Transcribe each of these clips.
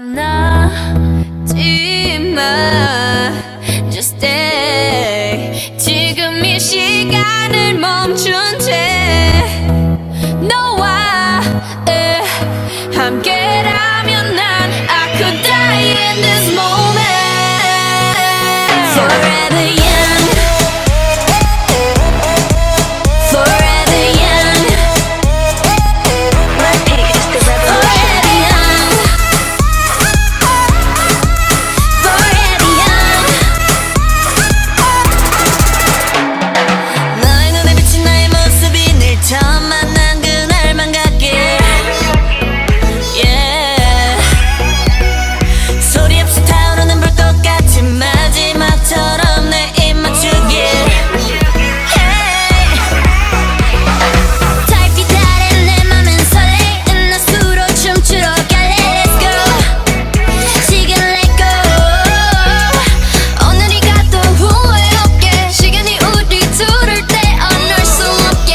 떠나지 마 Just stay 지금 이 시간을 멈춘 채 너와 함께라면 난 I could die in this moment Forever young Forever young Blackpink is the revolution Forever young 너의 눈에 비친 나의 모습이 늘 처음 만난 그날만 같길 Yeah 소리 없이 타오르는 불꽃 같은 마지막처럼 내 입 맞추길 Hey 달빛 아래 내 맘은 설레이는 낮수로 춤추러 갈래 Let's go 지금 let go 오늘이 가도 후회 없게 시간이 우리 둘을 떼어놓을 수 없게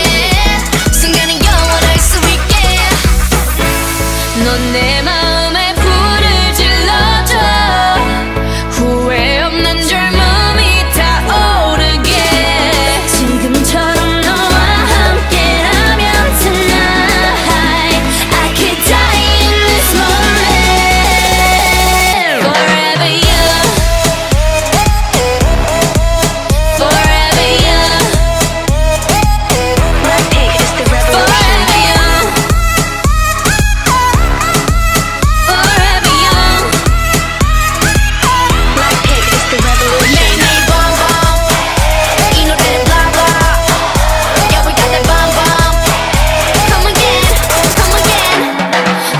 순간은 영원할 수 있게 넌 내 마음에 불을 질러줘 후회 없는 젊음이 타오르게 지금처럼 너와 함께라면 tonight I could die in this moment Forever young Forever young Blackpink is the revolution Forever young Forever young Blackpink is the revolution 매일매일 bonbon 이 노래는 blah blah Yeah we got that bonbon Come again Come again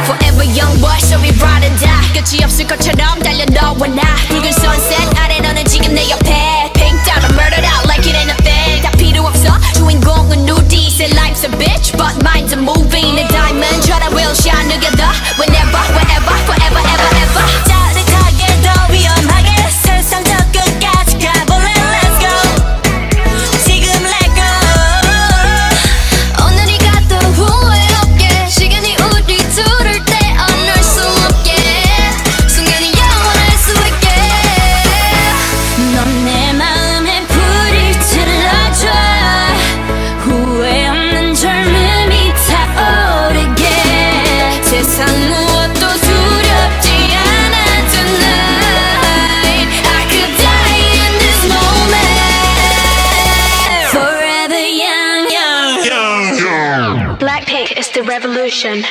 Forever young boy so we ride and die 끝이 없을 것처럼 달려 너와 나 붉은 sunset 아래 너는 지금 내 옆에 Pink down and murdered out like it ain't a thing 다 필요 없어 주인공은 우리 Say life's a bitch but mine's a movie 내 diamond처럼 we'll shine together Whenever wherever forever ever ever 짜릿하게 더 위험하게 세상 저 끝까지 가볼래 Let's go 지금 let go 오늘이 가도 후회 없게 시간이 우리 둘을 떼어놓을 수 없게 순간이 영원할 수 있게 넌 내 마음에 불을 질러줘 후회 없는 젊음이 타오르게 세상 무엇도 두렵지 않아 tonight I could die in this moment Forever young Young. Blackpink is the revolution